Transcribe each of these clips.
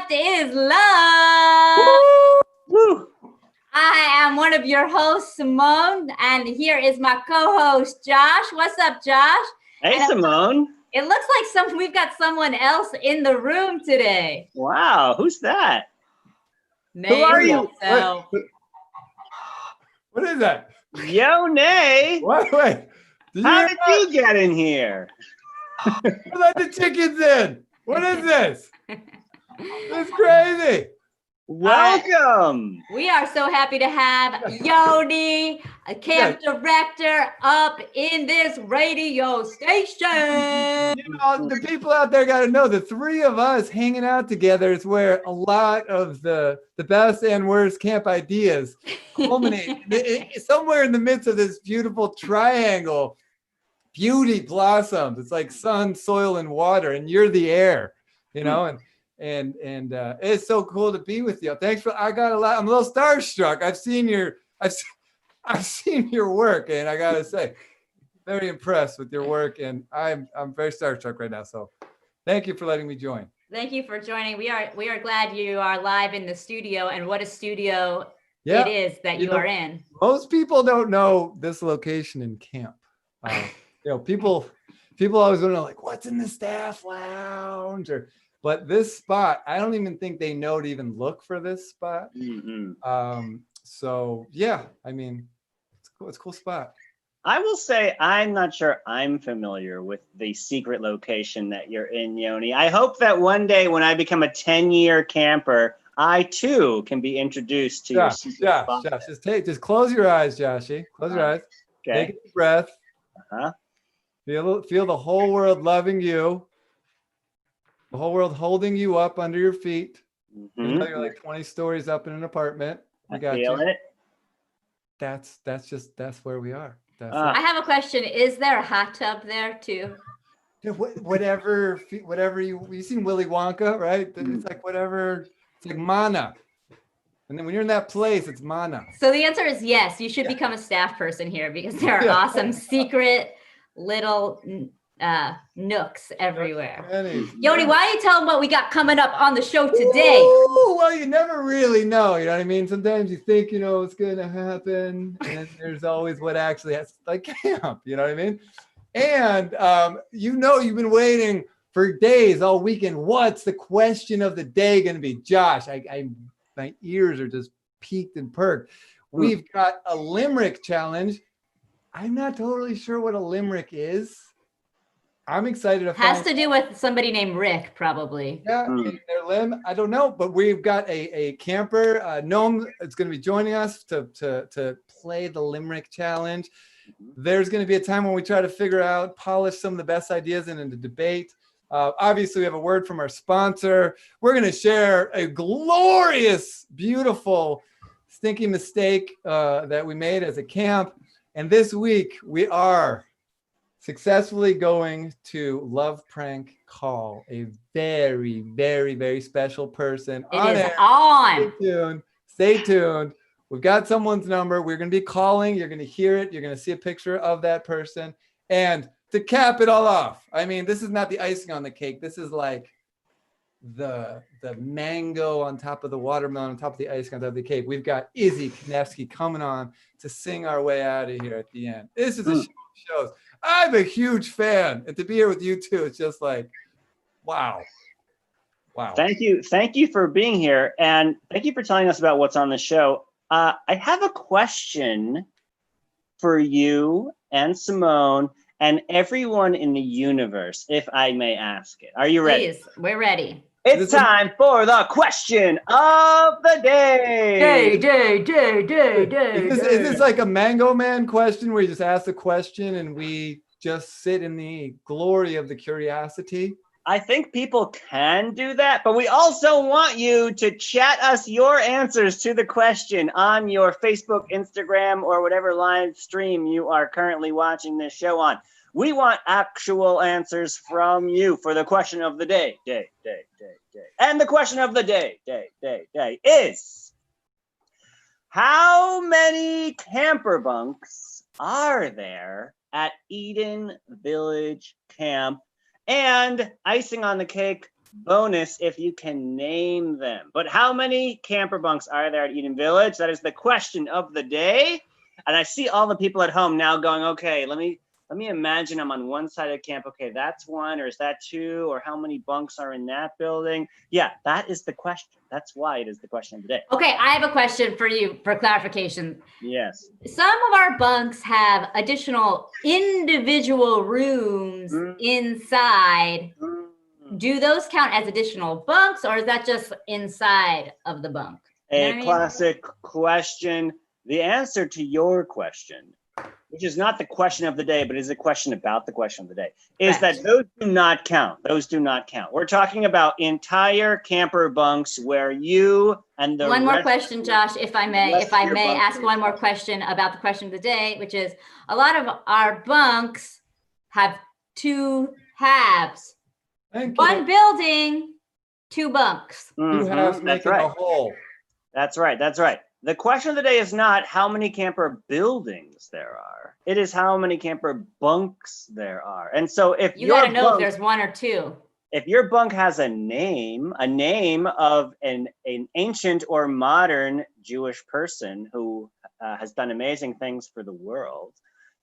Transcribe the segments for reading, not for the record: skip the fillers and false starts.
left is love. Woo! I am one of your hosts, Simone, and here is my co-host, Josh. What's up, Josh? Hey, Simone. It looks like we've got someone else in the room today. Wow, who's that? Name Who are you? yourself. What is that? Yone. What? Wait. How did you get in here? Let the chickens in. What is this? It's crazy. Welcome. We are so happy to have Yoni, a camp director, up in this radio station. You know, the people out there got to know the three of us hanging out together is where a lot of the best and worst camp ideas culminate. Somewhere in the midst of this beautiful triangle, beauty blossoms. It's like sun, soil, and water, and you're the air, you know, and it's so cool to be with you. Thanks for. I'm a little starstruck. I've seen your work, and I gotta say, very impressed with your work, and I'm very starstruck right now. So, thank you for letting me join. Thank you for joining. We are glad you are live in the studio, and what a studio it is that you are in. Most people don't know this location in camp. You know, people always want to know, like, what's in the staff lounge, but this spot, I don't even think they know to even look for this spot. So yeah, I mean, it's a cool spot. I will say I'm not sure I'm familiar with the secret location that you're in, Yoni. I hope that one day when I become a 10-year camper, I too can be introduced to your secret spot. Josh, just close your eyes, Joshy. Close your eyes. Okay. Take a deep breath. Feel the whole world loving you. The whole world holding you up under your feet. Even though you're like 20 stories up in an apartment. I feel it. That's where we are. I have a question. Is there a hot tub there too? Whatever you've seen Willy Wonka, right? It's like whatever. It's like mana. And then when you're in that place, it's mana. So the answer is yes. You should become a staff person here because there are awesome secret little nooks everywhere. Yoni, why don't you tell them what we got coming up on the show today? Ooh, well, you never really know, you know what I mean? Sometimes you think you know what's gonna happen, and then there's always what actually has, like camp, you know what I mean? And you know, you've been waiting for days all weekend. What's the question of the day gonna be? Josh, my ears are just peaked and perked. We've got a limerick challenge. I'm not totally sure what a limerick is. I'm excited to find. Has to do with somebody named Rick, probably. Yeah, in their limb. I don't know, but we've got a camper, Gnome, is going to be joining us to play the limerick challenge. There's going to be a time when we try to polish some of the best ideas in a debate. Obviously, we have a word from our sponsor. We're going to share a glorious, beautiful, stinky mistake that we made as a camp. And this week, we are successfully going to love prank call a very, very, very special person. It is on. Stay tuned. We've got someone's number. We're going to be calling. You're going to hear it. You're going to see a picture of that person. And to cap it all off, I mean, this is not the icing on the cake. This is like the mango on top of the watermelon on top of the icing on top of the cake. We've got Izzy Knefsky coming on to sing our way out of here at the end. This is a show. I'm a huge fan, and to be here with you too, it's just like, wow. Thank you for being here, and thank you for telling us about what's on the show. I have a question for you and Simone and everyone in the universe, if I may ask it. Are you ready? Please, we're ready. It's time for the question of the day. Is this like a Mango Man question where you just ask the question and we just sit in the glory of the curiosity? I think people can do that, but we also want you to chat us your answers to the question on your Facebook, Instagram, or whatever live stream you are currently watching this show on. We want actual answers from you for the question of the day. And the question of the day is, how many camper bunks are there at Eden Village Camp? And icing on the cake, bonus if you can name them. But how many camper bunks are there at Eden Village? That is the question of the day. And I see all the people at home now going, okay, let me imagine I'm on one side of camp. Okay, that's one, or is that two, or how many bunks are in that building? Yeah, that is the question. That's why it is the question of the day. Okay, I have a question for you for clarification. Yes. Some of our bunks have additional individual rooms inside. Do those count as additional bunks, or is that just inside of the bunk? You know what I mean? Classic question. The answer to your question, which is not the question of the day, but is a question about the question of the day, is that those do not count. Those do not count. We're talking about entire camper bunks where you and the One more question, Josh, if I may ask one more inside. question about the question of the day, which is a lot of our bunks have two halves. One building, two bunks. Two halves making a whole. That's right. That's right. The question of the day is not how many camper buildings there are. It is how many camper bunks there are. And so if you got to know if there's one or two. If your bunk has a name of an ancient or modern Jewish person who has done amazing things for the world,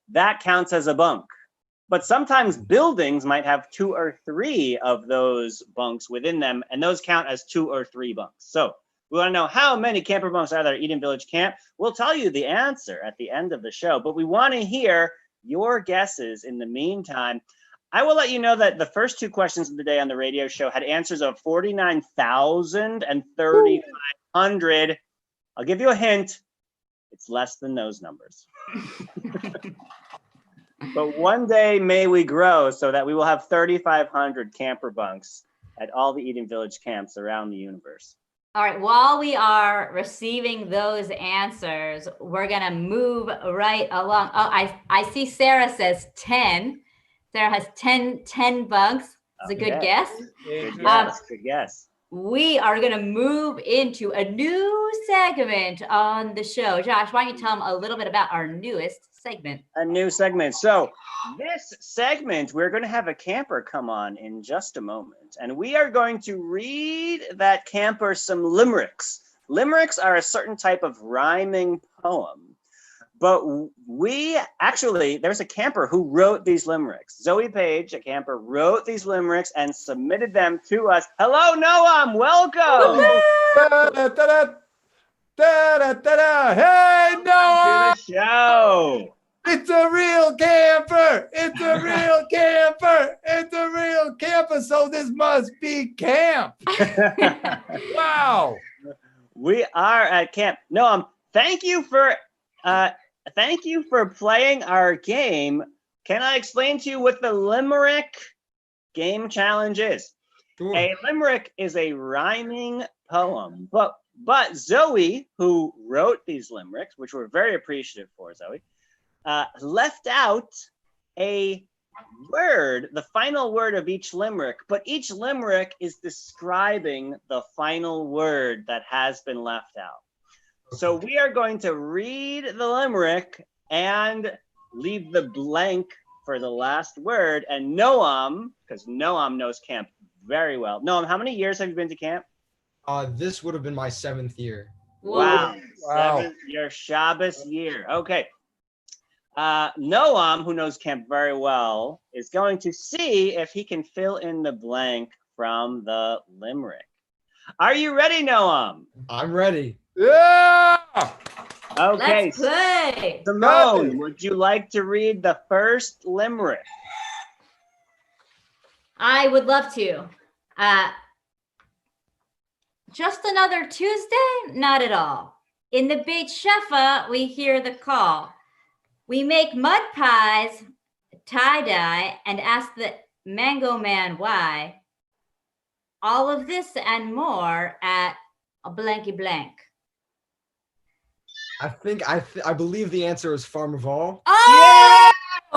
that counts as a bunk. But sometimes buildings might have two or three of those bunks within them, and those count as two or three bunks. So we want to know how many camper bunks are there at Eden Village Camp. We'll tell you the answer at the end of the show, but we want to hear your guesses in the meantime. I will let you know that the first two questions of the day on the radio show had answers of 49,000 and 3,500. I'll give you a hint. It's less than those numbers. But one day may we grow so that we will have 3,500 camper bunks at all the Eden Village camps around the universe. All right, while we are receiving those answers, we're gonna move right along. Oh, I see Sarah says 10. Sarah has 10 bunks. That's a good guess. Good guess. We are gonna move into a new segment on the show. Josh, why don't you tell them a little bit about our newest segment? A new segment. So this segment, we're going to have a camper come on in just a moment, and we are going to read that camper some limericks. Limericks are a certain type of rhyming poem, but there's a camper who wrote these limericks. Zoe Page, a camper, wrote these limericks and submitted them to us. Hello, Noam. Welcome. Hey, Noah! To the show. It's a real camper! It's a real camper! It's a real camper, so this must be camp! Wow! We are at camp. Noam, thank you for playing our game. Can I explain to you what the Limerick game challenge is? Sure. A limerick is a rhyming poem, but Zoe, who wrote these limericks, which we're very appreciative for, Zoe, left out a word, the final word of each limerick, but each limerick is describing the final word that has been left out. So we are going to read the limerick and leave the blank for the last word. And Noam, because Noam knows camp very well. Noam, how many years have you been to camp? This would have been my 7th year. Wow. 7th year, Shabbos year. Okay. Noam, who knows camp very well, is going to see if he can fill in the blank from the limerick. Are you ready, Noam? I'm ready. Yeah! Okay. Let's play. Simone, would you like to read the first limerick? I would love to. Just another Tuesday? Not at all. In the Beit Shefa, we hear the call. We make mud pies, tie-dye, and ask the mango man why. All of this and more at a blanky blank. I believe the answer is Farmerval.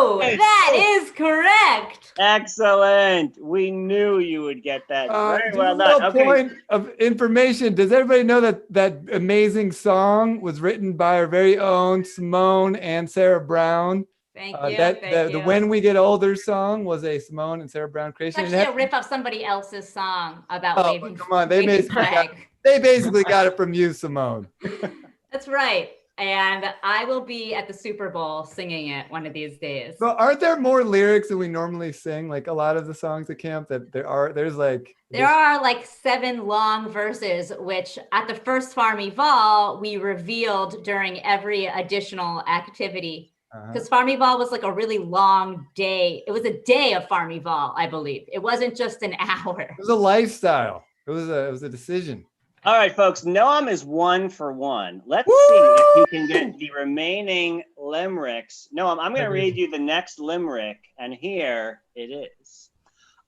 Oh, that is correct. Excellent. We knew you would get that. Very well just done. a Okay. point of information. Does everybody know that amazing song was written by our very own Simone and Sarah Brown? Thank you. The Thank you. When We Get Older song was a Simone and Sarah Brown It's creation. actually a rip of somebody else's song about Oh, waving. come on. They waving basically flag. got it from you, Simone. That's right. And I will be at the Super Bowl singing it one of these days. So aren't there more lyrics than we normally sing? Like a lot of the songs at camp that there's like. There are like 7 long verses, which at the first Farmival, we revealed during every additional activity. Because Farmival was like a really long day. It was a day of Farmival, I believe. It wasn't just an hour. It was a lifestyle. It was a decision. All right, folks. Noam is 1 for 1. Let's see if he can get the remaining limericks. Noam, I'm going to read you the next limerick, and here it is.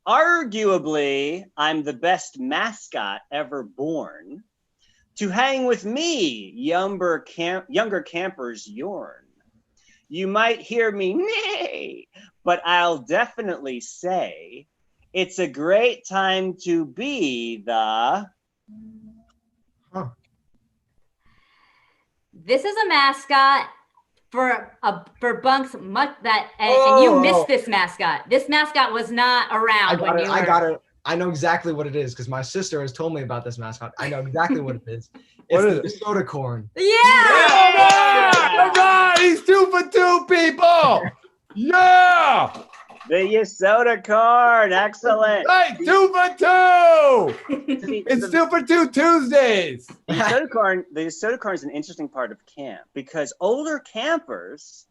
Arguably, I'm the best mascot ever born. To hang with me, younger campers yearn. You might hear me neigh, but I'll definitely say it's a great time to be the... This is a mascot for Bunks much that, and you missed this mascot. This mascot was not around when you were. I got it. I know exactly what it is because my sister has told me about this mascot. I know exactly what it is. It's the soda corn. Yeah! All right, he's 2 for 2, people. Yeah. The Yasota corn. Excellent. Right, 2 for 2. See, It's 2 for 2 Tuesdays. the Yasota corn is an interesting part of camp because older campers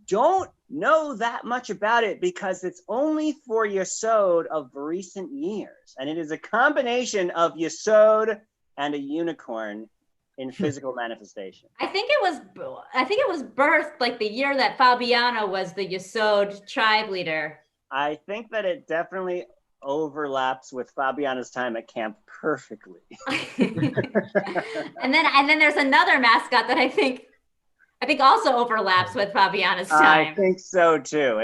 don't know that much about it because it's only for Yasod of recent years. And it is a combination of Yasod and a unicorn in physical manifestation. I think it was birthed like the year that Fabiano was the Yasod tribe leader. I think that it definitely overlaps with Fabiana's time at camp perfectly. and then there's another mascot that I think also overlaps with Fabiana's time. I think so too.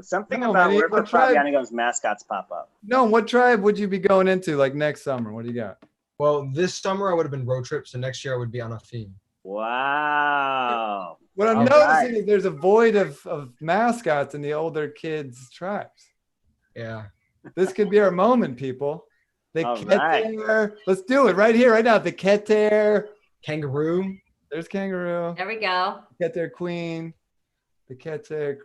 Something No, about man, wherever what tribe- Fabiana goes, mascots pop up. No, what tribe would you be going into like next summer? What do you got? Well, this summer I would have been road trip, so next year I would be on a theme. Wow. What I'm All noticing right. is there's a void of mascots in the older kids' tribes. Yeah. This could be our moment, people. The All Keter. Let's do it right here, right now. The Keter. Kangaroo. There's Kangaroo. There we go. Keter Queen. The Keter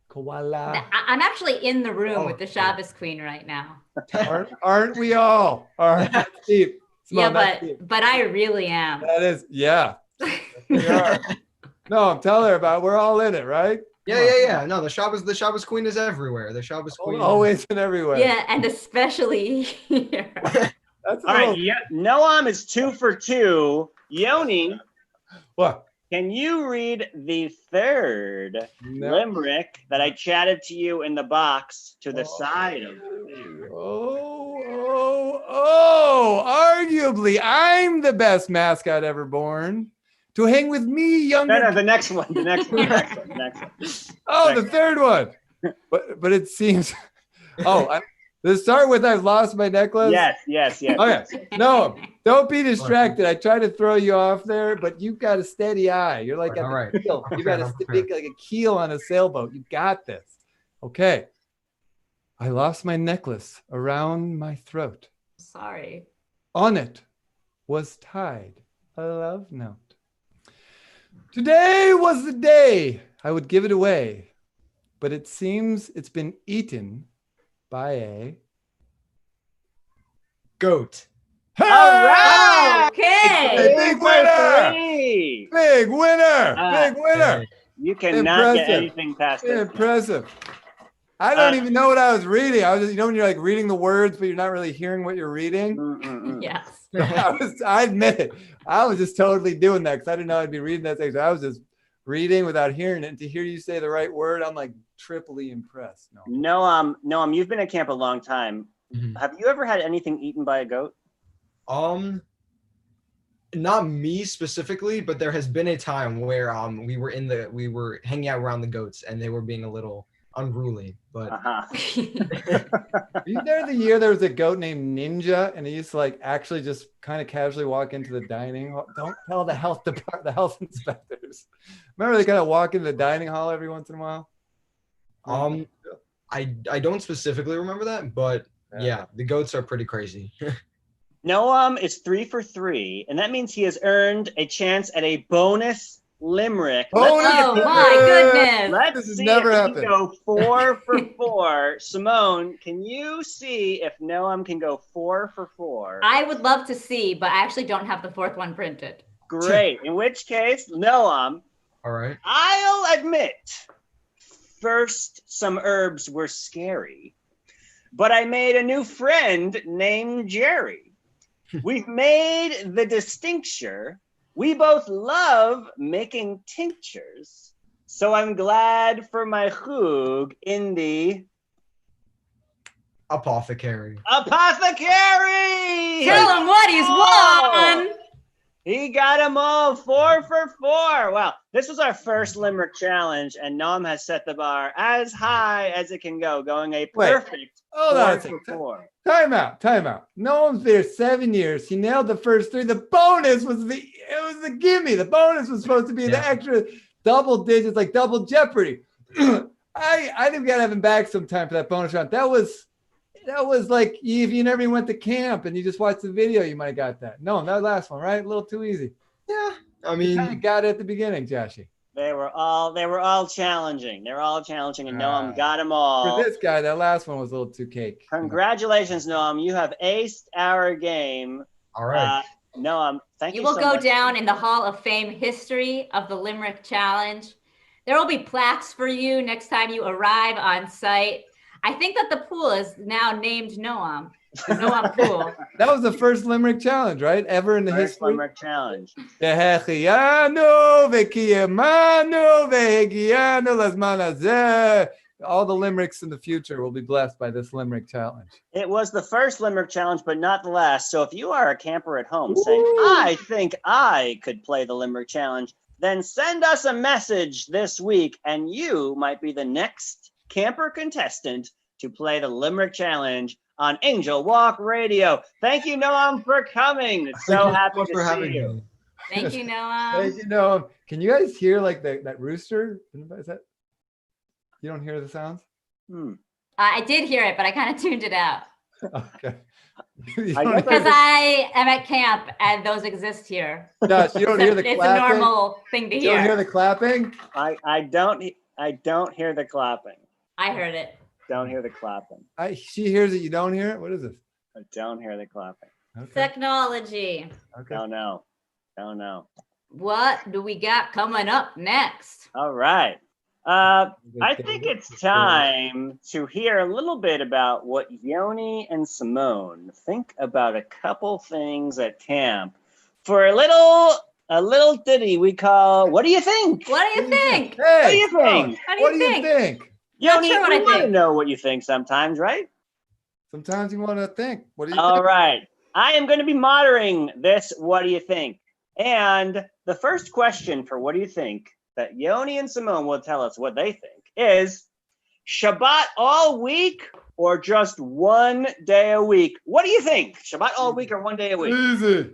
Koala. I'm actually in the room Oh, with the Shabbos Queen right now. Aren't we all? All right, Steve. Yeah, That's Steve. but I really am. That is, yeah. We are. No, I'm telling her about it. We're all in it, right? Yeah. No, the Shabbos Queen is everywhere. The Shabbos Queen. Always and everywhere. Yeah, and especially here. That's a All right. little- Yeah, Noam is 2 for 2. Yoni, What? can you read the third No. limerick that I chatted to you in the box to the Oh. side of? Arguably, I'm the best mascot ever born. To hang with me, younger. No, the next one. The next one. Oh, the third one. But it seems. To start with, I've lost my necklace. Yes. Okay. No, don't be distracted. I try to throw you off there, but you've got a steady eye. You're like All right. a keel. You got I'm to speak like a keel on a sailboat. You got this. Okay. I lost my necklace around my throat. Sorry. On it was tied a love note. Today was the day I would give it away, but it seems it's been eaten by a Goat. All right. Okay. Big winner! Three. Big winner! Big winner! You cannot get Impressive. anything past this. Impressive. I don't even know what I was reading. I was just, when you're like reading the words, but you're not really hearing what you're reading. Yes. I admit it. I was just totally doing that because I didn't know I'd be reading that thing. So I was just reading without hearing it. And to hear you say the right word, I'm like triply impressed. No. Noam, you've been at camp a long time. Mhm. Have you ever had anything eaten by a goat? Not me specifically, but there has been a time where we were hanging out around the goats and they were being a little unruly. But Were you there the year there was a goat named Ninja and he used to like actually just kind of casually walk into the dining hall? Don't tell the health inspectors. Remember they kind of walk into the dining hall every once in a while? I don't specifically remember that, but Yeah. yeah, the goats are pretty crazy. Noam is 3 for 3, and that means he has earned a chance at a bonus limerick. Bonus Oh limerick! my goodness. Let's This has see never if happened. he can go 4 for 4. Simone, can you see if Noam can go 4 for 4? I would love to see, but I actually don't have the fourth one printed. Great. In which case, Noam, All right. I'll admit, first some herbs were scary, but I made a new friend named Jerry. We've made the distinction. We both love making tinctures. So I'm glad for my chug in the Apothecary. apothecary. Tell him what he's won. He got them all 4 for 4. Well, this was our first limerick challenge, and Noam has set the bar as high as it can go, going a perfect Hold on a 4 second. for 4. Time out. Noam's there 7 years. He nailed the first 3. The bonus was the gimme. The bonus was supposed to be the extra double digits, like double Jeopardy. I think we gotta have him back sometime for that bonus round. That was like if you never even went to camp and you just watched the video, you might have got that. No, that last one, right? A little too easy. Yeah, I You mean, got it at the beginning, Joshy. They were all challenging. They were all challenging, and Noam got them For all. this guy, that last one was a little too cake. Congratulations, Noam. You have aced our game. all right. Noam, thank you You will so go much. down in the Hall of Fame history of the Limerick Challenge. There will be plaques for you next time you arrive on site. I think that the pool is now named Noam. The Noam Pool. That was the first limerick challenge, right? Ever in the First history. Limerick challenge. Dehechianu, vekiyamanu, vehegianu, lazman hazeh. All the limericks in the future will be blessed by this limerick challenge. It was the first Limerick challenge, but not the last. So if you are a camper at home saying, I think I could play the Limerick challenge, then send us a message this week, and you might be the next camper contestant to play the Limerick challenge on Angel Walk Radio. Thank you, Noam, for coming. So Thank you happy so much to for see having you. me. Thank you, Noam. Thank you, Noam. Can you guys hear like that rooster? Is that? You don't hear the sounds? I did hear it, but I kind of tuned it out Okay. You I don't guess hear because I am at camp and those exist here. Josh, you don't hear the It's a clapping? normal thing to You don't hear hear. the clapping? I don't hear the clapping. I heard it. Don't hear the clapping. She hears it, you don't hear it? What is this? I don't hear the clapping. Okay. Technology. Okay. Don't know. What do we got coming up next? All right. I think it's time to hear a little bit about what Yoni and Simone think about a couple things at camp for a little ditty we call "What do you think?" What do you think? Hey, What do you think? How do what you do you think? think? Yoni, sure what we I want to think. know what you think sometimes, right? Sometimes you want to think. What do you All think? right. I am going to be moderating this "What do you think?" And the first question for "What do you think?" that Yoni and Simone will tell us what they think is Shabbat all week or just one day a week? What do you think? Shabbat all week or one day a week? Easy.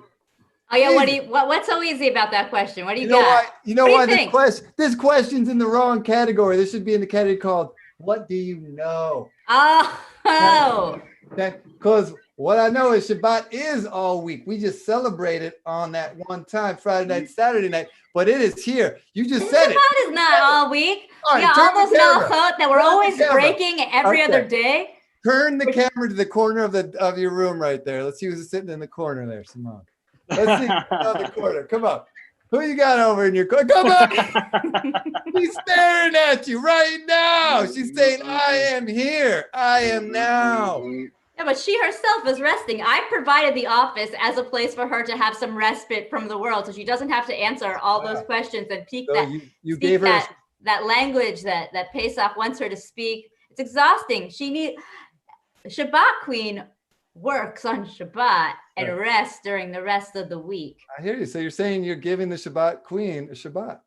Oh yeah, what's so easy about that question? What do you, You know why? got? You know What do you why think? this question's in the wrong category. This should be in the category called "What do you know?" Oh, Because what I know is Shabbat is all week. We just celebrate it on that one time, Friday night, Saturday night. But it is here. You just said it. Shabbat is not all week. All right, Yeah, turn all the those camera. malachot that we're Turn the always camera. breaking every Okay. other day. Turn the camera to the corner of your room right there. Let's see who's sitting in the corner there, Simone. Let's see who's on the corner. Come on. Who you got over in your corner? Come on. She's staring at you right now. She's saying, I am here. I am now. Yeah, but she herself is resting. I provided the office as a place for her to have some respite from the world, so she doesn't have to answer all those questions and peek So that you speak gave her that language that Pesach wants her to speak. It's exhausting. Shabbat Queen works on Shabbat and Right. rests during the rest of the week. I hear you. So you're saying you're giving the Shabbat queen a Shabbat.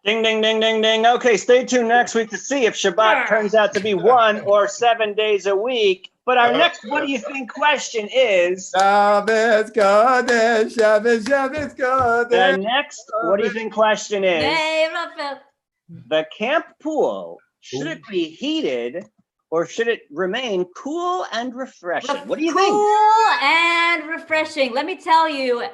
Ding, ding, ding, ding, ding. Okay, stay tuned next week to see if Shabbat turns out to be 1 or 7 days a week. But our next what do you think question is Shabbos Kodesh, Shabbos, Shabbos the Kodesh. next what do you think question is Hey, Raphael. the camp pool, should it be heated or should it remain cool and refreshing? What do you think? Cool and refreshing. Let me tell you,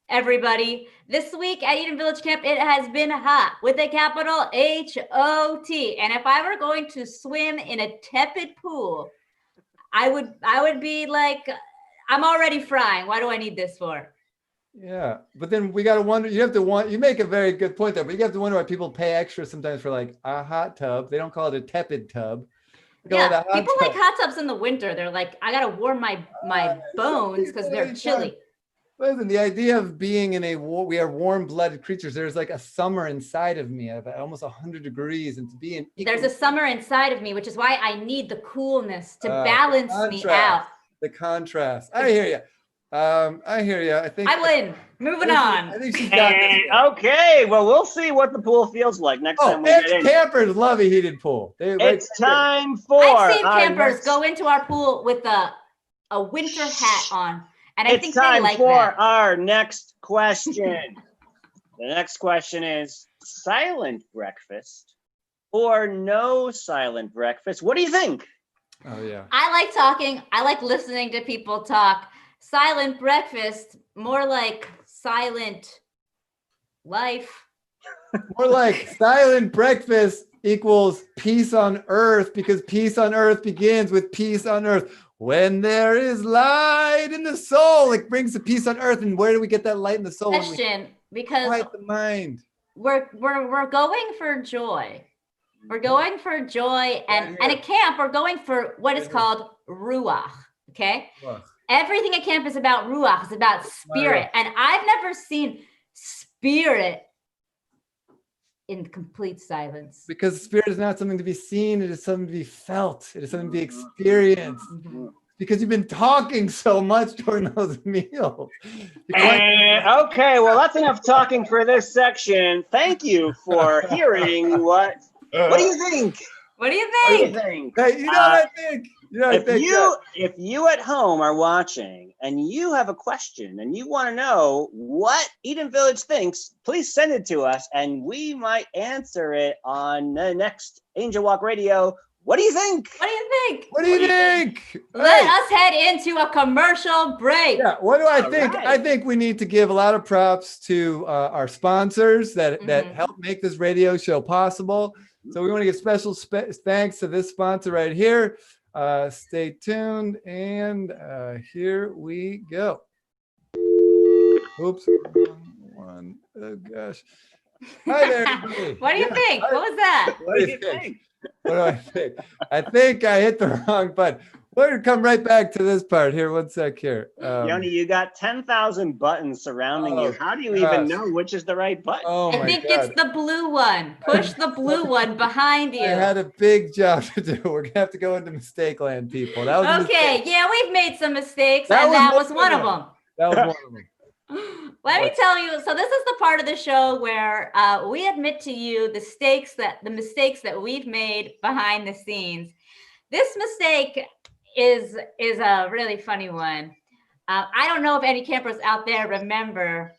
everybody, this week at Eden Village Camp, it has been hot with a capital H-O-T. And if I were going to swim in a tepid pool, I would be like, I'm already frying. Why do I need this for? Yeah, but then we got to wonder, you make a very good point there, but you have to wonder why people pay extra sometimes for like a hot tub. They don't call it a tepid tub. They call it a Yeah, hot people like tub. hot tubs in the winter. They're like, I gotta warm my bones because they're chilly. Listen, the idea of being in we are warm-blooded creatures. There's like a summer inside of me at almost 100 degrees, and to be in There's a summer inside of me, which is why I need the coolness to the balance me out. The contrast. I hear you. I hear you. I think I win. Moving I on. think she's got this. Okay, well, we'll see what the pool feels like next time we get in. Campers love a heated pool. It's time for I've seen our campers next- go into our pool with a winter hat on, and I It's think they time like for that. our next question. The next question is silent breakfast or no silent breakfast? What do you think? Oh yeah. I like talking. I like listening to people talk. Silent breakfast, more like silent life. More like silent breakfast equals peace on earth, because peace on earth begins with peace on earth. When there is light in the soul, it brings the peace on earth. And where do we get that light in the soul? When we Question, because quiet the mind. we're going for joy. We're going for joy, and at camp we're going for what is called ruach. Okay, Ugh. everything at camp is about ruach. It's about spirit, and I've never seen spirit in complete silence. Because spirit is not something to be seen, it is something to be felt, it is something to be experienced. Because you've been talking so much during those meals. Okay, well, that's enough talking for this section. Thank you for hearing what do you think? What do you What do you think? think? Hey, you know what I think? You know what I think? If you at home are watching and you have a question and you want to know what Eden Village thinks, please send it to us and we might answer it on the next Angel Walk Radio. What do you think? What do you think? What do you think? Let Hey. us head into a commercial break. Yeah, what do I think? right. I think we need to give a lot of props to our sponsors that Mhm. help make this radio show possible. So we want to give special thanks to this sponsor right here. Stay tuned, and here we go. Oops, wrong one. Oh gosh. Hi there, everybody. What do you Yeah, think? What was that? What do you think? What do I think? I think I hit the wrong button. We're gonna come right back to this part here. One sec here. Yoni, you got 10,000 buttons surrounding you. Oh, How do you even gosh. know which is the right button? Oh I my think God. it's the blue one. Push the blue one behind I you. had a big job to do. We're gonna have to go into mistake land, people. That was a Okay, mistake. yeah, we've made some mistakes, That and was that one was of one of them. them. That was one of them. Let me What? tell you. So this is the part of the show where we admit to you the mistakes that we've made behind the scenes. This mistake is a really funny one. I don't know if any campers out there remember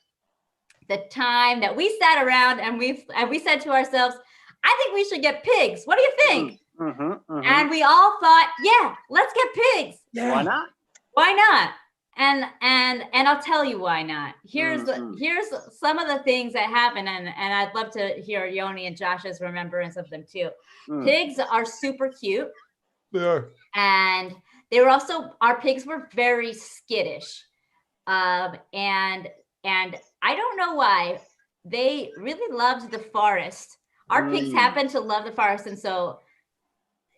the time that we sat around and we said to ourselves, "I think we should get pigs. What do you think?" And we all thought, "Yeah, let's get pigs. Yeah. Why not? Why not?" And I'll tell you why not. Here's some of the things that happen, and I'd love to hear Yoni and Josh's remembrance of them too. Pigs are super cute, They are. and they were also, our pigs were very skittish, and I don't know why they really loved the forest. Our pigs happen to love the forest, and so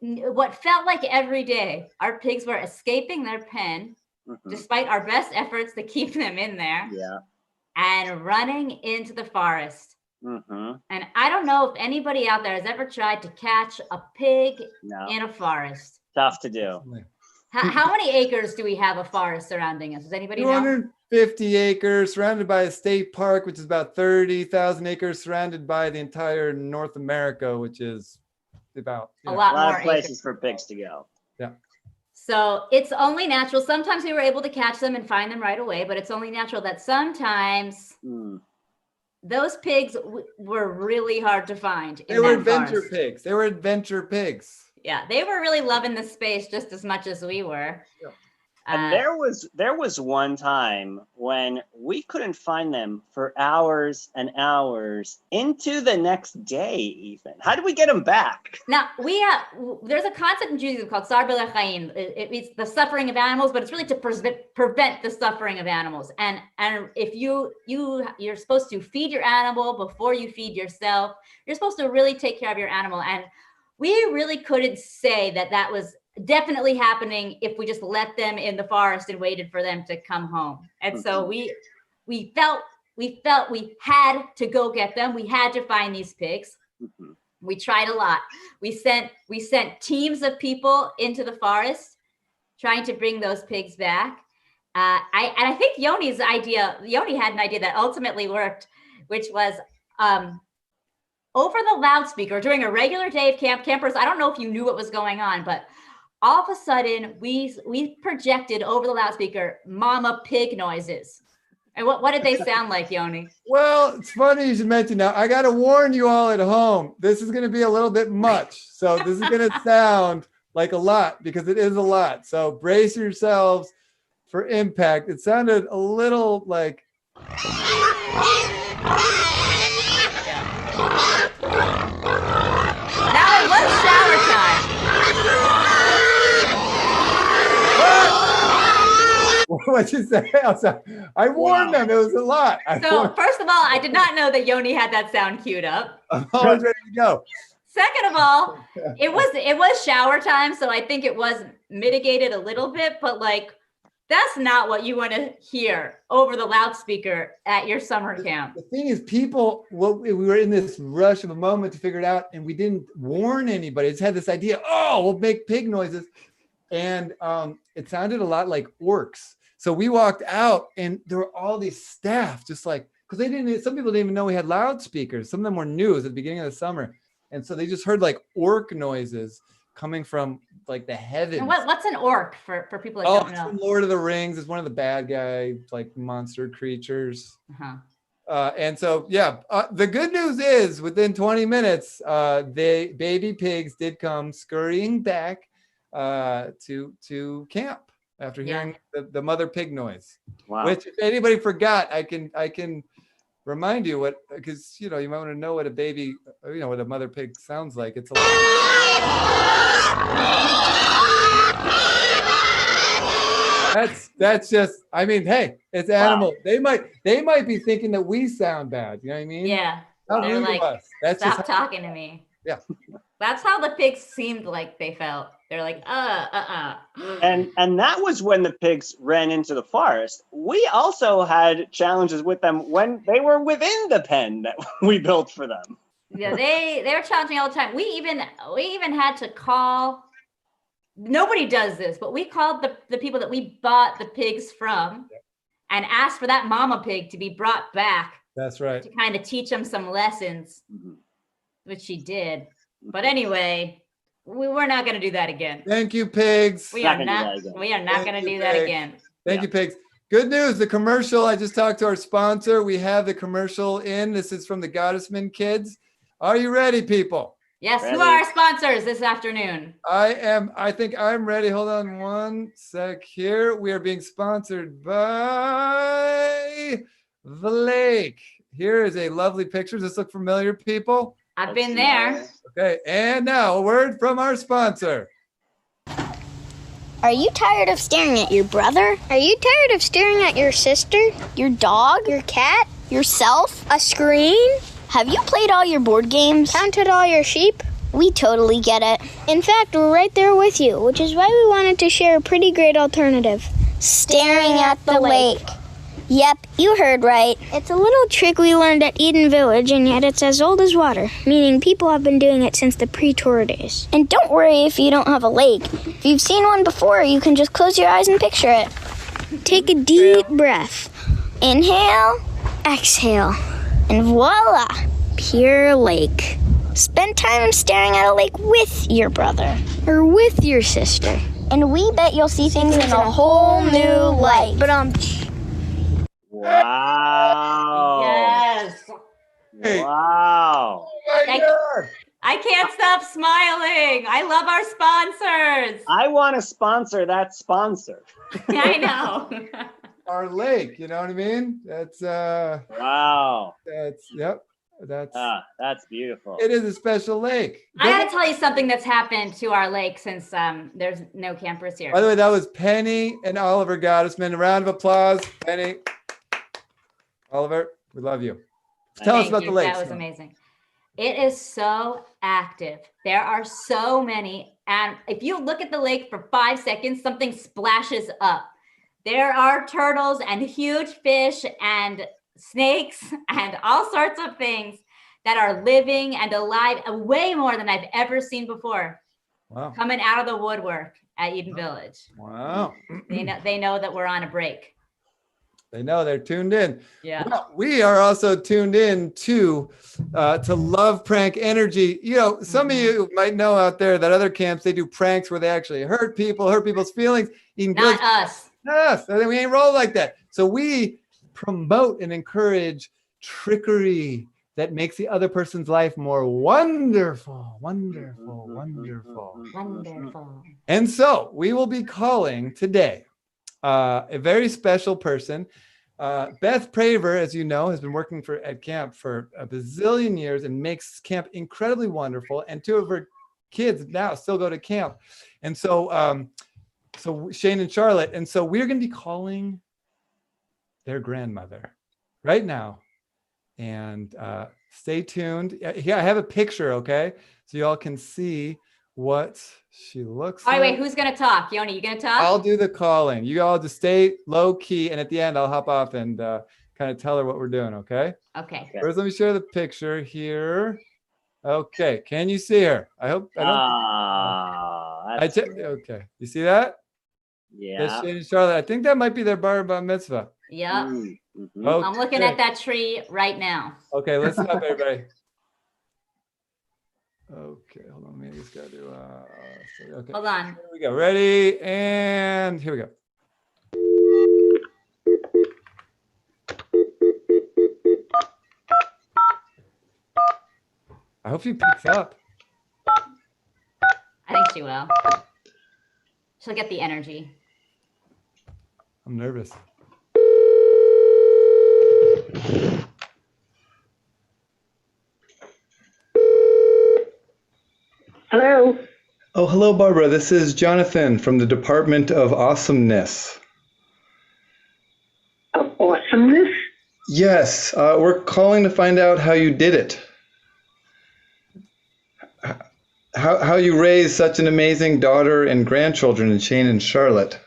what felt like every day, our pigs were escaping their pen, despite our best efforts to keep them in there, Yeah. and running into the forest. Mm-hmm. And I don't know if anybody out there has ever tried to catch a pig No. in a forest. Tough to do. How many acres do we have of forest surrounding us? Does anybody know? 250 acres, surrounded by a state park, which is about 30,000 acres, surrounded by the entire North America, which is about A A lot lot more of places acres. for pigs to go. So it's only natural. Sometimes we were able to catch them and find them right away, but it's only natural that sometimes Hmm. those pigs were really hard to find. They in were that adventure forest. pigs. They were adventure pigs. Yeah, they were really loving the space just as much as we were. Yeah. And there was one time when we couldn't find them for hours and hours into the next day, even. How did we get them back? Now there's a concept in Judaism called Sar B'Lechaim. It's the suffering of animals, but it's really to prevent the suffering of animals. And if you're supposed to feed your animal before you feed yourself, you're supposed to really take care of your animal. And we really couldn't say that was definitely happening if we just let them in the forest and waited for them to come home. And so we felt we had to go get them. We had to find these pigs. Mhm. We tried a lot. We sent teams of people into the forest trying to bring those pigs back. I think Yoni had an idea that ultimately worked, which was over the loudspeaker during a regular day of campers. I don't know if you knew what was going on, but all of a sudden we projected over the loudspeaker mama pig noises. And what did they sound like, Yoni? Well, it's funny you should mention now. I got to warn you all at home. This is going to be a little bit much. So this is going to sound like a lot because it is a lot. So brace yourselves for impact. It sounded a little like. Now it was shower time. What'd you say? I'm sorry. I warned them. It was a lot. So first of all, I did not know that Yoni had that sound queued up. I'm always ready to go. Second of all, it was shower time, so I think it was mitigated a little bit, but like that's not what you want to hear over the loudspeaker at your summer camp. The thing is, we were in this rush of a moment to figure it out, and we didn't warn anybody. Just had this idea, we'll make pig noises. And it sounded a lot like orcs. So we walked out and there were all these staff just like, because some people didn't even know we had loudspeakers. Some of them were new at the beginning of the summer. And so they just heard like orc noises coming from like the heavens. And what's an orc for people that don't It's know? from Lord of the Rings. It's one of the bad guy, like monster creatures. Uh-huh. And so, the good news is within 20 minutes, the baby pigs did come scurrying back to camp after hearing the mother pig noise. Wow. Which, if anybody forgot, I can remind you what, because you might want to know what a baby, what a mother pig sounds like. It's a lot. That's just, I mean, hey, it's animal. Wow. They might be thinking that we sound bad. You know what I mean? Yeah. How They're rude like, of us. That's stop just talking to me. Yeah. That's how the pigs seemed like they felt. They're like, And that was when the pigs ran into the forest. We also had challenges with them when they were within the pen that we built for them. Yeah, they were challenging all the time. We even had to call. Nobody does this, but we called the people that we bought the pigs from and asked for that mama pig to be brought back. That's right. To kind of teach them some lessons, which she did. But anyway, we're not going to do that again. Thank you, pigs. We are not going to do that again. Thank you, pigs. Good news. The commercial, I just talked to our sponsor. We have the commercial in. This is from the Gottesman kids. Are you ready, people? Yes. Ready. Who are our sponsors this afternoon? I think I'm ready. Hold on one sec here. We are being sponsored by The Lake. Here is a lovely picture. Does this look familiar, people? I've been there. Okay, and now a word from our sponsor. Are you tired of staring at your brother? Are you tired of staring at your sister, your dog, your cat, yourself, a screen? Have you played all your board games? Counted all your sheep? We totally get it. In fact, we're right there with you, which is why we wanted to share a pretty great alternative. Staring at the lake. Yep, you heard right. It's a little trick we learned at Eden Village, and yet it's as old as water, meaning people have been doing it since the pre-tour days. And don't worry if you don't have a lake. If you've seen one before, you can just close your eyes and picture it. Take a deep breath. Inhale, exhale, and voila, pure lake. Spend time staring at a lake with your brother or with your sister, and we bet you'll see things in a whole new light. But Wow. Yes. Wow. I can't stop smiling. I love our sponsors. I want to sponsor that sponsor. I know. Our lake, you know what I mean? That's Wow. That's beautiful. it is a special lake. I got to tell you something that's happened to our lake since there's no campers here. By the way, that was Penny and Oliver Gottesman. A round of applause. Penny, Oliver, we love you. Tell us about the lake. That was amazing. It is so active. There are so many. And if you look at the lake for 5 seconds, something splashes up. There are turtles and huge fish and snakes and all sorts of things that are living and alive, way more than I've ever seen before. Wow. Coming out of the woodwork at Eden Village. Wow. They know that we're on a break. They know, they're tuned in. Yeah. Well, we are also tuned in to Love Prank Energy. You know, some of you might know out there that other camps, they do pranks where they actually hurt people's feelings. Not us. Yes, we ain't roll like that. So we promote and encourage trickery that makes the other person's life more wonderful. And so we will be calling today a very special person. Beth Praver, as you know, has been working at camp for a bazillion years and makes camp incredibly wonderful. And 2 of her kids now still go to camp. And so, Shane and Charlotte. And so we're going to be calling their grandmother right now. And stay tuned. Here, I have a picture, okay? So y'all can see what she looks like. All right, wait, who's going to talk? Yoni, you going to talk? I'll do the calling. You all just stay low key. And at the end, I'll hop off and kind of tell her what we're doing, okay? Okay. First, let me share the picture here. Okay, can you see her? I hope. Okay, you see that? Yeah. That's Shane and Charlotte. I think that might be their bar mitzvah. Yeah. Mm-hmm. Okay. I'm looking at that tree right now. Okay, listen up, everybody. Okay, hold on. Maybe just gotta do. Okay. Hold on. Here we go. Ready, and here we go. I hope she picks up. I think she will. She'll get the energy. I'm nervous. Hello. Oh, hello, Barbara. This is Jonathan from the Department of Awesomeness. Of awesomeness? Yes, we're calling to find out how you did it. How you raised such an amazing daughter and grandchildren in Shane and Charlotte.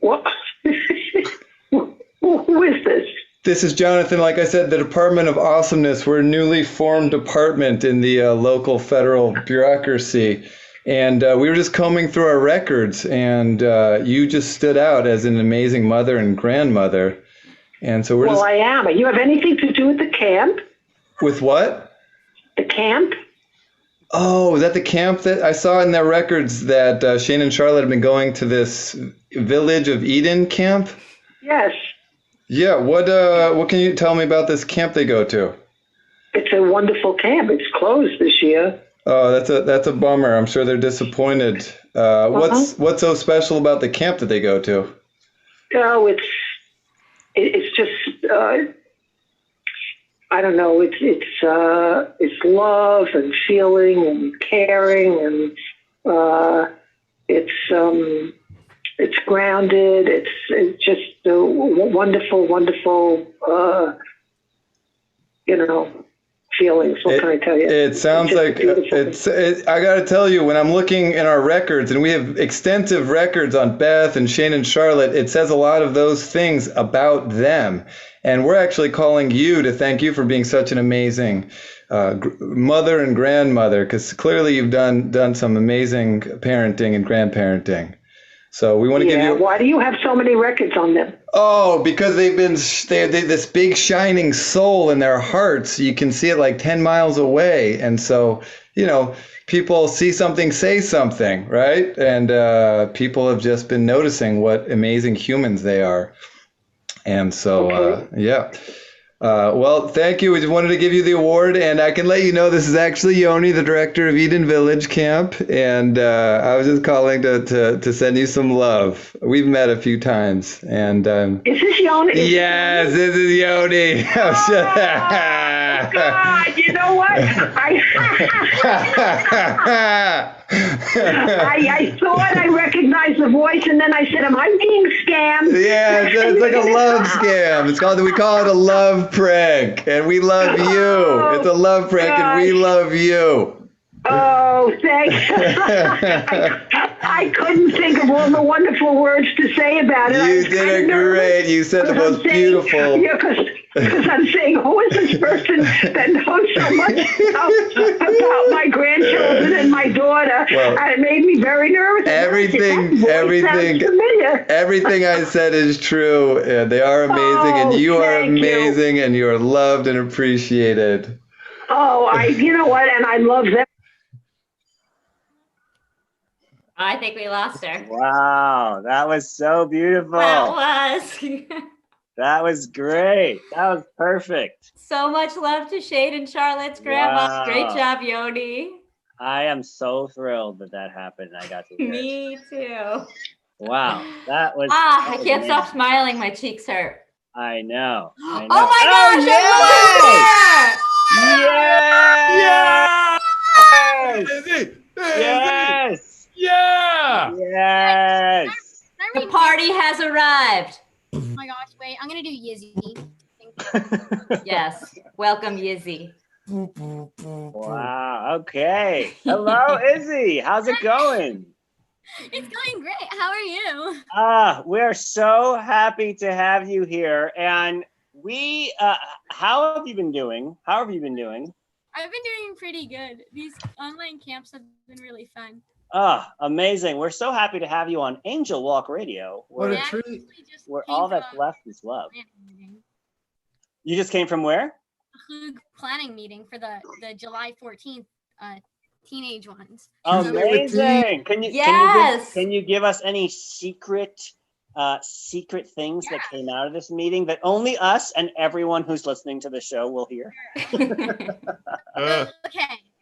What? Who is this? This is Jonathan. Like I said, the Department of Awesomeness. We're a newly formed department in the local federal bureaucracy. And we were just combing through our records, and you just stood out as an amazing mother and grandmother. And so Well, I am. You have anything to do with the camp? With what? The camp? Oh, is that the camp that I saw in their records that Shane and Charlotte have been going to this Village of Eden camp? Yes. Yeah, what can you tell me about this camp they go to? It's a wonderful camp. It's closed this year. Oh, that's a bummer. I'm sure they're disappointed. What's so special about the camp that they go to? Oh, it's just I don't know. It's love and feeling and caring, and it's grounded. It's just a wonderful, wonderful, feelings. What can I tell you? It sounds It's like just beautiful. I got to tell you, when I'm looking in our records, and we have extensive records on Beth and Shane and Charlotte, it says a lot of those things about them. And we're actually calling you to thank you for being such an amazing mother and grandmother, because clearly you've done some amazing parenting and grandparenting. So we want to give you. Why do you have so many records on them? Oh, because they this big shining soul in their hearts. You can see it like 10 miles away. And so, people see something, say something, right? And people have just been noticing what amazing humans they are. And so, yeah. Well, thank you. We just wanted to give you the award, and I can let you know this is actually Yoni, the director of Eden Village Camp, and I was just calling to send you some love. We've met a few times, and Is this Yoni? yes, this is Yoni. Oh, God, you know what? I thought I recognized the voice, and then I said, "Am I being scammed?" Yeah, it's like a love scam. We call it a love prank, and we love you. It's a love prank, and we love you. Oh, thanks. I couldn't think of all the wonderful words to say about it. You did it great. You said the most beautiful. Yeah, because I'm saying, who is this person that knows so much about my grandchildren and my daughter? Well, and it made me very nervous. Everything I said is true. They are amazing, and you are amazing, and you are loved and appreciated. Oh, you know what? And I love them. I think we lost her. Wow, that was so beautiful. That was. That was great. That was perfect. So much love to Shane and Charlotte's grandma. Wow. Great job, Yoni. I am so thrilled that happened. I got to hear it. Me too. Wow, that was. I can't stop smiling. My cheeks hurt. I know. Oh my gosh! Yes! Yes! Yeah! Yes! The party has arrived. Oh my gosh, wait, I'm gonna do Yizzy. Yes. Welcome, Yizzy. Wow. Okay. Hello, Izzy. How's it going? It's going great. How are you? We're so happy to have you here. And how have you been doing? I've been doing pretty good. These online camps have been really fun. Amazing. We're so happy to have you on Angel Walk Radio. What a treat. Where all that's left is love. You just came from where? A planning meeting for the July 14th teenage ones. Amazing. Can you give us any secret things that came out of this meeting that only us and everyone who's listening to the show will hear? Okay.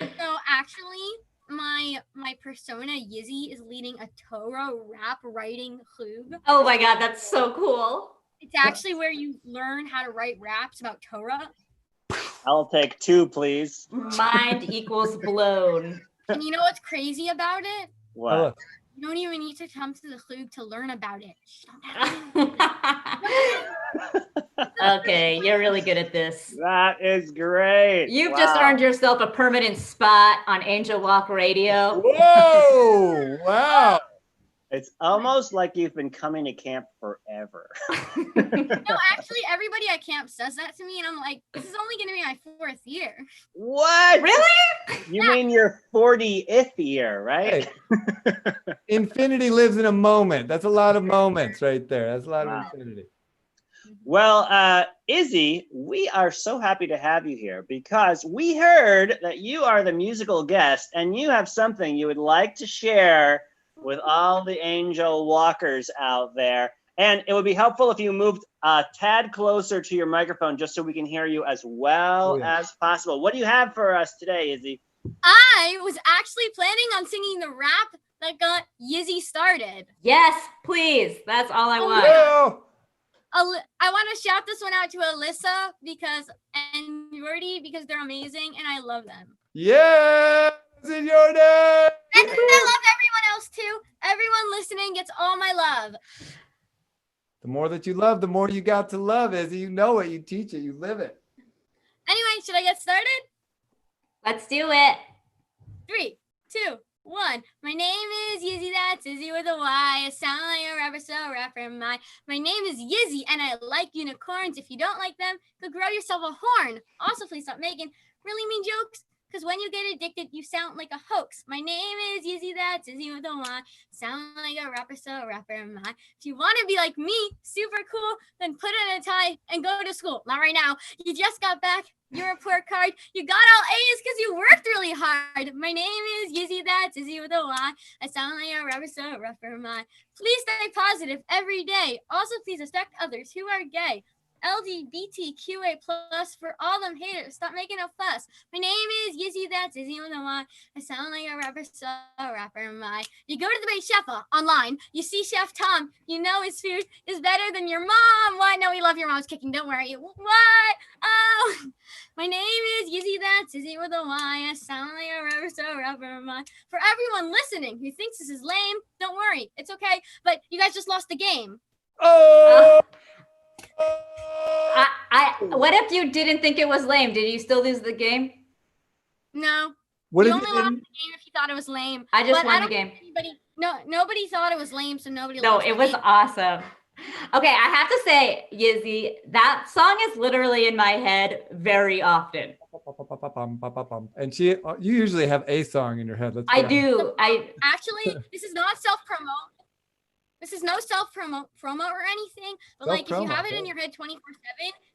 So actually my persona Yizzy is leading a Torah rap writing chug. Oh my God, that's so cool. It's actually where you learn how to write raps about Torah. I'll take 2, please. Mind equals blown. And you know what's crazy about it? What? You don't even need to come to the chug to learn about it. Okay, you're really good at this. That is great. You've just earned yourself a permanent spot on Angel Walk Radio. Whoa! Wow. It's almost like you've been coming to camp forever. No, actually, everybody at camp says that to me, and I'm like, this is only going to be my 4th year. What? Really? You mean your 40th year, right? Hey, infinity lives in a moment. That's a lot of moments right there. That's a lot of infinity. Well, Izzy, we are so happy to have you here because we heard that you are the musical guest and you have something you would like to share with all the angel walkers out there. And it would be helpful if you moved a tad closer to your microphone just so we can hear you as well as possible. What do you have for us today, Izzy? I was actually planning on singing the rap that got Yizzy started. Yes, please. That's all I want. I want to shout this one out to Alyssa and Jordy because they're amazing and I love them. Yeah, Jordy! And I love everyone else too. Everyone listening gets all my love. The more that you love, the more you got to love, Izzy. You know it, you teach it, you live it. Anyway, should I get started? Let's do it. 3, 2, 1. My name is Yizzy, that's Izzy with a Y. I sound like a rapper, so rapper. My name is Yizzy, and I like unicorns. If you don't like them, go grow yourself a horn. Also, please stop making really mean jokes, because when you get addicted, you sound like a hoax. My name is Yizzy, that's Izzy with a Y. Sound like a rapper, so rapper am I. If you want to be like me, super cool, then put on a tie and go to school. Not right now. You just got back your report card. You got all A's because you worked really hard. My name is Yizzy, that's Izzy with a Y. I sound like a rapper, so rapper am I. Please stay positive every day. Also, please respect others who are gay. LGBTQA plus for all them haters. Stop making a fuss. My name is Yizzy, that's Izzy with a Y. I sound like a rapper, so rapper am I. You go to the Bait Chef online. You see Chef Tom. You know his food is better than your mom. What? No, we love your mom's cooking. Don't worry. What? Oh, my name is Yizzy, that's Izzy with a Y. I sound like a rapper, so rapper am I. For everyone listening who thinks this is lame, don't worry. It's okay. But you guys just lost the game. Oh. What if you didn't think it was lame? Did you still lose the game? No. What You if only you lost the didn't? game if you thought it was lame. I just But won the don't game. think nobody thought it was lame, so nobody No, lost it the was game. awesome. Okay, I have to say, Yizzy, that song is literally in my head very often. And you usually have a song in your head. I do. Actually, this is not self-promote. This is no self-promo or anything, but like if you Self-promo, have it in yeah. your head 24/7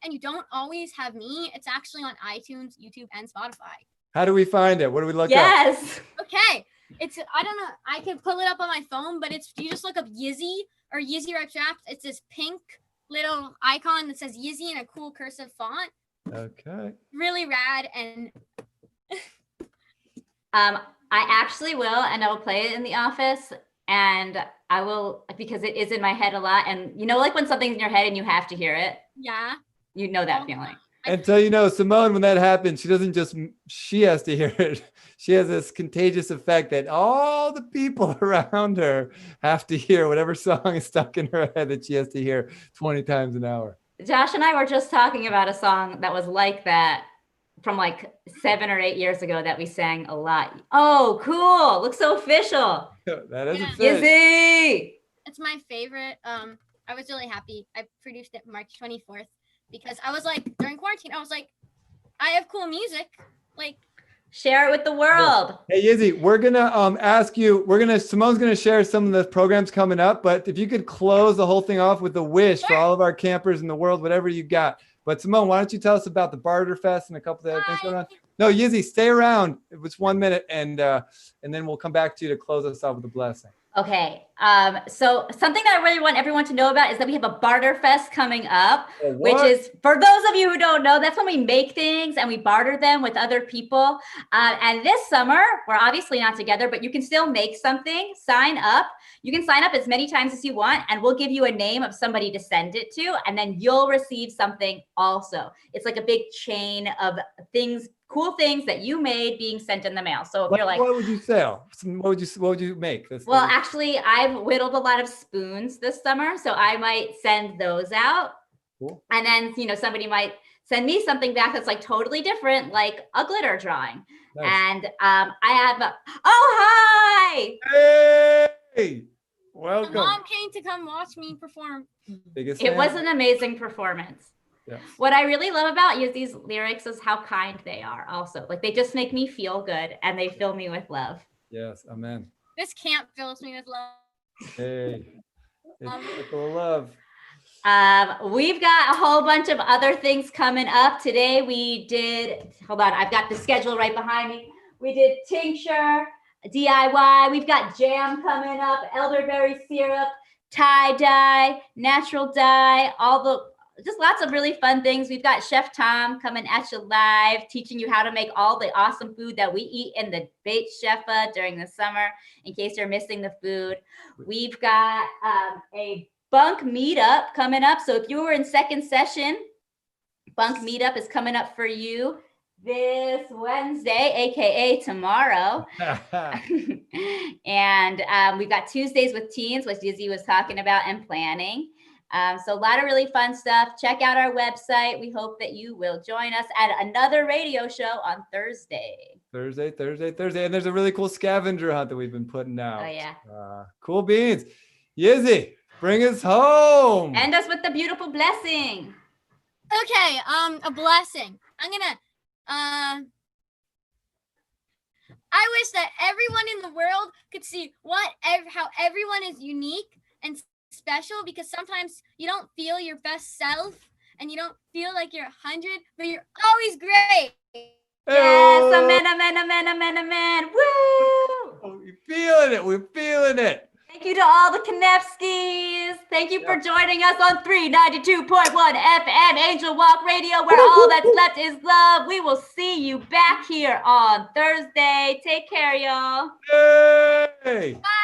and you don't always have me, it's actually on iTunes, YouTube, and Spotify. How do we find it? What do we look up? Yes. Okay. I don't know. I can pull it up on my phone, but you just look up Yizzy or Yizzy Rips Raps. It's this pink little icon that says Yizzy in a cool cursive font. Okay. Really rad. And I actually will, and I will play it in the office. And I will, because it is in my head a lot. And you know, like when something's in your head and you have to hear it, yeah. you know that feeling. And so, you know, Simone, when that happens, she has to hear it. She has this contagious effect that all the people around her have to hear whatever song is stuck in her head that she has to hear 20 times an hour. Josh and I were just talking about a song that was like that from like 7 or 8 years ago that we sang a lot. Oh, cool. Looks so official. That is Yeah. a fit. Yizzy. It's my favorite. I was really happy. I produced it March 24th because I was like, during quarantine, I was like, I have cool music. Like, Share it with the world. Hey, Yizzy, we're gonna ask you. Simone's gonna share some of the programs coming up, but if you could close the whole thing off with a wish for all of our campers in the world, whatever you got. But Simone, why don't you tell us about the Barter Fest and a couple of other things going on? No, Yizzy, stay around. It was 1 minute, and then we'll come back to you to close us off with a blessing. Okay. So something that I really want everyone to know about is that we have a Barter Fest coming up, which is, for those of you who don't know, that's when we make things and we barter them with other people. And this summer, we're obviously not together, but you can still make something, sign up. You can sign up as many times as you want, and we'll give you a name of somebody to send it to, and then you'll receive something also. It's like a big chain of things, cool things that you made being sent in the mail. So if you're like, what would you sell? What would you make? Well, actually, I've whittled a lot of spoons this summer, so I might send those out. Cool. And then, you know, somebody might send me something back that's like totally different, like a glitter drawing. Nice. And I have, hi! Hey, welcome. my mom came to come watch me perform. Biggest It fan? was an amazing performance. Yes. What I really love about these lyrics is how kind they are also. Like, they just make me feel good and they fill me with love. Yes, amen. This camp fills me with love. Hey, it's full of love. We've got a whole bunch of other things coming up. Today we did, hold on, I've got the schedule right behind me. We did tincture, DIY. We've got jam coming up, elderberry syrup, tie-dye, natural dye, just lots of really fun things. We've got Chef Tom coming at you live, teaching you how to make all the awesome food that we eat in the Bait Shefa during the summer, in case you're missing the food. We've got a bunk meetup coming up. So if you were in second session, bunk meetup is coming up for you this Wednesday, aka tomorrow. And we've got Tuesdays with teens, which Yizzy was talking about and planning. So a lot of really fun stuff. Check out our website. We hope that you will join us at another radio show on Thursday. Thursday. And there's a really cool scavenger hunt that we've been putting out. Oh, yeah. Cool beans. Yizzy, bring us home. End us with the beautiful blessing. Okay, a blessing. I'm gonna, I wish that everyone in the world could see how everyone is unique and special, because sometimes you don't feel your best self and you don't feel like you're 100, but you're always great. Yes, amen. Woo! Oh, we're feeling it. Thank you to all the Konevskis. Thank you for joining us on 392.1 FM Angel Walk Radio, where all that's left is love. We will see you back here on Thursday. Take care, y'all. Hey. Bye.